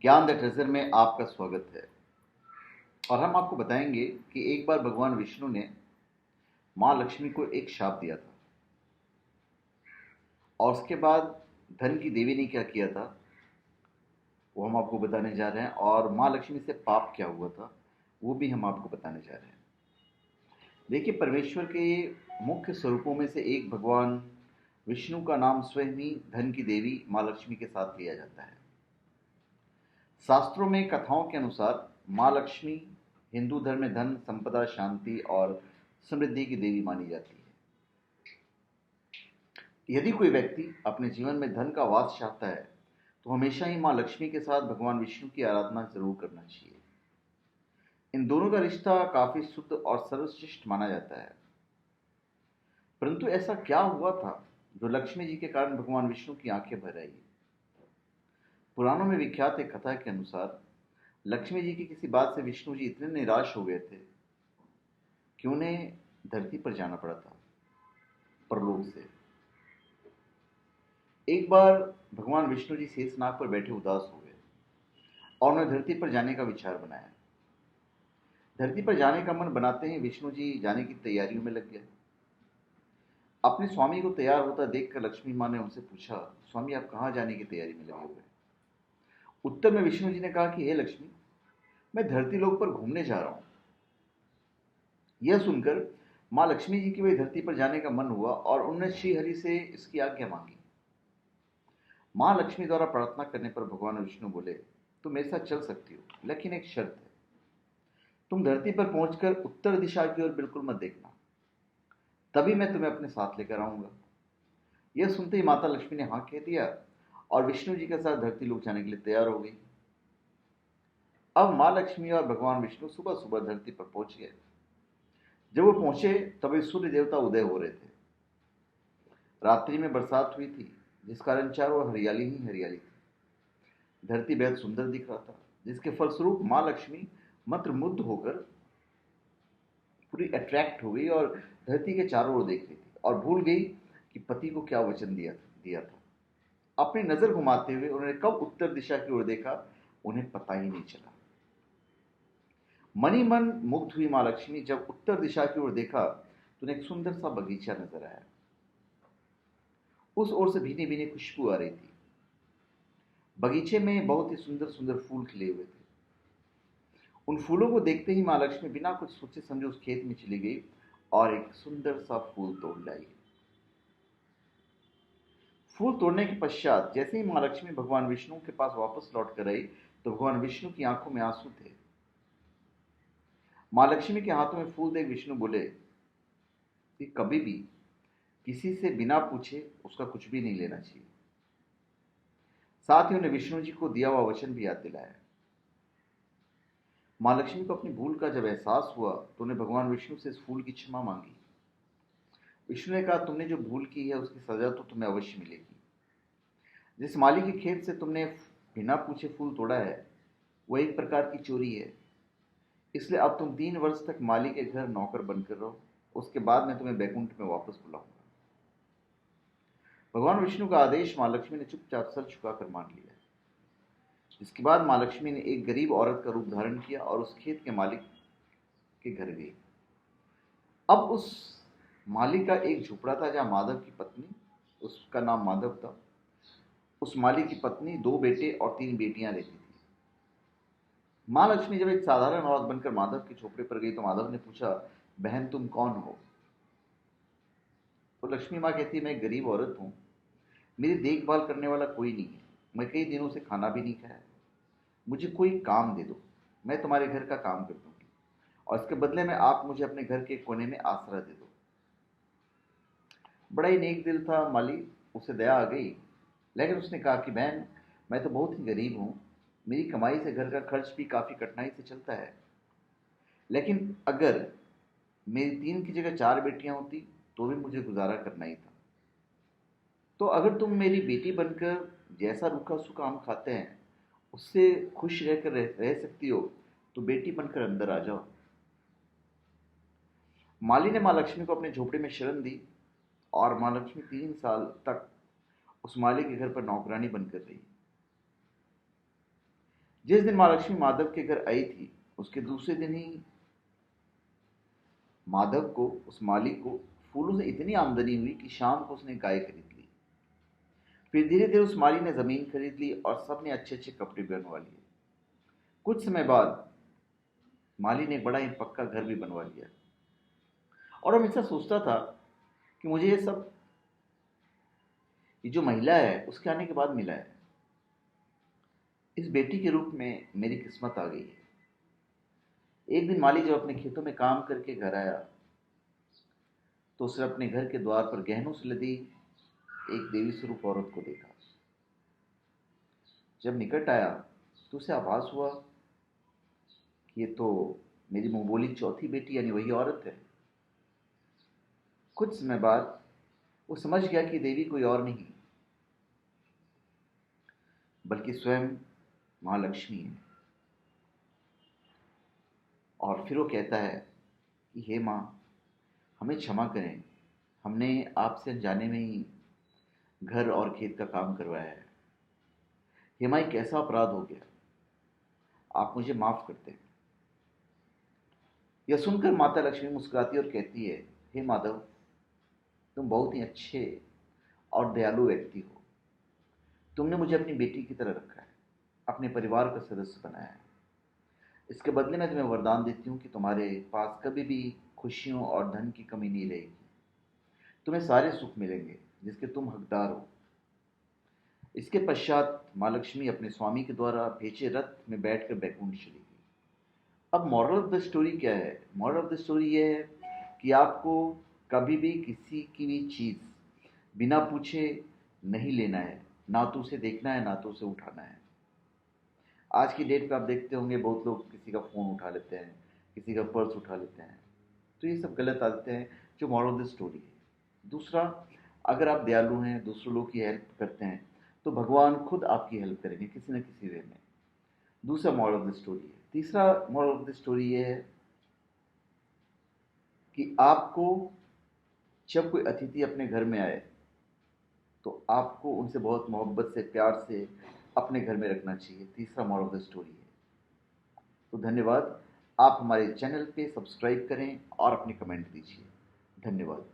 ज्ञान the treasure में आपका स्वागत है। और हम आपको बताएंगे कि एक बार भगवान विष्णु ने माँ लक्ष्मी को एक शाप दिया था और उसके बाद धन की देवी ने क्या किया था वो हम आपको बताने जा रहे हैं। और माँ लक्ष्मी से पाप क्या हुआ था वो भी हम आपको बताने जा रहे हैं। देखिए, परमेश्वर के मुख्य स्वरूपों में से एक भगवान विष्णु का नाम स्वयं ही धन की देवी माँ लक्ष्मी के साथ लिया जाता है। शास्त्रों में कथाओं के अनुसार माँ लक्ष्मी हिंदू धर्म में धन, संपदा, शांति और समृद्धि की देवी मानी जाती है। यदि कोई व्यक्ति अपने जीवन में धन का वास चाहता है तो हमेशा ही माँ लक्ष्मी के साथ भगवान विष्णु की आराधना जरूर करना चाहिए। इन दोनों का रिश्ता काफी शुद्ध और सर्वश्रेष्ठ माना जाता है। परंतु ऐसा क्या हुआ था जो लक्ष्मी जी के कारण भगवान विष्णु की आंखें भर आई? पुराणों में विख्यात एक कथा के अनुसार लक्ष्मी जी की किसी बात से विष्णु जी इतने निराश हो गए थे कि उन्हें धरती पर जाना पड़ा था, परलोक से। एक बार भगवान विष्णु जी शेषनाग पर बैठे उदास हो गए और उन्हें धरती पर जाने का विचार बनाया। धरती पर जाने का मन बनाते ही विष्णु जी जाने की तैयारियों में लग गए। अपने स्वामी को तैयार होता देखकर लक्ष्मी माँ ने उनसे पूछा, स्वामी आप कहाँ जाने की तैयारी में लगे हुए? उत्तर में विष्णु जी ने कहा कि हे लक्ष्मी, मैं धरती लोक पर घूमने जा रहा हूं। यह सुनकर माँ लक्ष्मी जी की वही धरती पर जाने का मन हुआ और उन्होंने श्री हरि से इसकी आज्ञा मांगी। माँ लक्ष्मी द्वारा प्रार्थना करने पर भगवान विष्णु बोले, तुम मेरे साथ चल सकती हो, लेकिन एक शर्त है। तुम धरती पर पहुंचकर उत्तर दिशा की ओर बिल्कुल मत देखना, तभी मैं तुम्हें अपने साथ लेकर आऊंगा। यह सुनते ही माता लक्ष्मी ने हाँ कह दिया और विष्णु जी के साथ धरती लोक जाने के लिए तैयार हो गई। अब माँ लक्ष्मी और भगवान विष्णु सुबह सुबह धरती पर पहुंच गए। जब वो पहुंचे तभी सूर्य देवता उदय हो रहे थे। रात्रि में बरसात हुई थी, जिस कारण चारों ओर हरियाली ही हरियाली थी। धरती बेहद सुंदर दिख रहा था, जिसके फलस्वरूप माँ लक्ष्मी मंत्रमुग्ध होकर पूरी अट्रैक्ट हो गई और धरती के चारों ओर देख रही थी और भूल गई कि पति को क्या वचन दिया था। अपनी नजर घुमाते हुए उन्होंने कब उत्तर दिशा की ओर देखा उन्हें पता ही नहीं चला। मनी मन मुग्ध हुई माँ लक्ष्मी जब उत्तर दिशा की ओर देखा तो उन्हें एक सुंदर सा बगीचा नजर आया। उस ओर से भीनी भीनी खुशबू आ रही थी। बगीचे में बहुत ही सुंदर सुंदर फूल खिले हुए थे। उन फूलों को देखते ही माँ लक्ष्मी बिना कुछ सोचे समझे उस खेत में चली गई और एक सुंदर सा फूल तोड़ लाई। फूल तोड़ने के पश्चात जैसे ही माँ लक्ष्मी भगवान विष्णु के पास वापस लौट कर आई तो भगवान विष्णु की आंखों में आंसू थे। माँ लक्ष्मी के हाथों में फूल देख विष्णु बोले कि कभी भी किसी से बिना पूछे उसका कुछ भी नहीं लेना चाहिए। साथ ही उन्हें विष्णु जी को दिया हुआ वचन भी याद दिलाया। माँ लक्ष्मी को अपनी भूल का जब एहसास हुआ तो उन्हें भगवान विष्णु से इस फूल की क्षमा मांगी। विष्णु ने कहा, तुमने जो भूल की है उसकी सजा तो तुम्हें अवश्य मिलेगी। जिस माली के खेत से तुमने बिना पूछे फूल तोड़ा है वह एक प्रकार की चोरी है। इसलिए अब तुम 3 वर्ष तक माली के घर नौकर बनकर रहो, उसके बाद मैं तुम्हें बैकुंठ में वापस बुलाऊंगा। भगवान विष्णु का आदेश माँ लक्ष्मी ने चुपचाप सर झुकाकर मान लिया। इसके बाद माँ लक्ष्मी ने एक गरीब औरत का रूप धारण किया और उस खेत के मालिक के घर गई। अब उस माली का एक झोपड़ा था जहां माधव की पत्नी, उसका नाम माधव था, उस माली की पत्नी, 2 बेटे और 3 बेटियां रहती थी। माँ लक्ष्मी जब एक साधारण औरत बनकर माधव के झोपड़े पर गई तो माधव ने पूछा, बहन तुम कौन हो? तो लक्ष्मी माँ कहती, मैं एक गरीब औरत हूँ, मेरी देखभाल करने वाला कोई नहीं है, मैं कई दिनों से खाना भी नहीं खाया, मुझे कोई काम दे दो, मैं तुम्हारे घर का काम कर दूंगी और इसके बदले में आप मुझे अपने घर के कोने में आसरा दे दो। बड़ा ही नेक दिल था माली, उसे दया आ गई, लेकिन उसने कहा कि बहन मैं तो बहुत ही गरीब हूँ, मेरी कमाई से घर का खर्च भी काफ़ी कठिनाई से चलता है, लेकिन अगर मेरी 3 की जगह 4 बेटियां होती तो भी मुझे गुजारा करना ही था। तो अगर तुम मेरी बेटी बनकर जैसा रूखा सूखा हम खाते हैं उससे खुश रहकर रह सकती हो तो बेटी बनकर अंदर आ जाओ। माली ने माँ लक्ष्मी को अपने झोपड़े में शरण दी और माँ लक्ष्मी 3 साल तक उस माली के घर पर नौकरानी बनकर रही। जिस दिन माँ लक्ष्मी माधव के घर आई थी उसके दूसरे दिन ही माधव को, उस माली को, फूलों से इतनी आमदनी हुई कि शाम को उसने गाय खरीद ली। फिर धीरे धीरे उस माली ने जमीन खरीद ली और सबने अच्छे अच्छे कपड़े भी बनवा लिए। कुछ समय बाद माली ने एक बड़ा ही पक्का घर भी बनवा लिया। और हमेशा सोचता था कि मुझे ये सब, ये जो महिला है उसके आने के बाद मिला है। इस बेटी के रूप में मेरी किस्मत आ गई है। एक दिन माली जब अपने खेतों में काम करके घर आया तो उसने अपने घर के द्वार पर गहनों से लदी एक देवी स्वरूप औरत को देखा। जब निकट आया तो उसे आभास हुआ कि ये तो मेरी मुंहबोली चौथी बेटी यानी वही औरत है। कुछ समय बाद वो समझ गया कि देवी कोई और नहीं बल्कि स्वयं माँ लक्ष्मी है। और फिर वो कहता है कि हे माँ, हमें क्षमा करें, हमने आपसे अनजाने में ही घर और खेत का काम करवाया है। हे माँ, एक ऐसा अपराध हो गया, आप मुझे माफ करते हैं। यह सुनकर माता लक्ष्मी मुस्कुराती और कहती है, हे माधव, तुम बहुत ही अच्छे और दयालु व्यक्ति हो। तुमने मुझे अपनी बेटी की तरह रखा है, अपने परिवार का सदस्य बनाया है। इसके बदले में तुम्हें वरदान देती हूँ कि तुम्हारे पास कभी भी खुशियों और धन की कमी नहीं रहेगी। तुम्हें सारे सुख मिलेंगे जिसके तुम हकदार हो। इसके पश्चात माँ लक्ष्मी अपने स्वामी के द्वारा भेजे रथ में बैठकर बैकुंठ चली गई। अब मॉरल ऑफ द स्टोरी क्या है? मॉरल ऑफ द स्टोरी ये है कि आपको कभी भी किसी की भी चीज़ बिना पूछे नहीं लेना है, ना तो उसे देखना है ना तो उसे उठाना है। आज की डेट पे आप देखते होंगे बहुत लोग किसी का फ़ोन उठा लेते हैं, किसी का पर्स उठा लेते हैं। तो ये सब गलत आदतें हैं जो मॉरल ऑफ द स्टोरी है। दूसरा, अगर आप दयालु हैं, दूसरों लोगों की हेल्प करते हैं, तो भगवान खुद आपकी हेल्प करेंगे किसी न किसी वे में। दूसरा मॉरल ऑफ द स्टोरी है। तीसरा मॉरल ऑफ द स्टोरी ये है कि आपको जब कोई अतिथि अपने घर में आए तो आपको उनसे बहुत मोहब्बत से, प्यार से अपने घर में रखना चाहिए। तीसरा मॉरल ऑफ द स्टोरी है। तो धन्यवाद। आप हमारे चैनल पे सब्सक्राइब करें और अपने कमेंट दीजिए। धन्यवाद।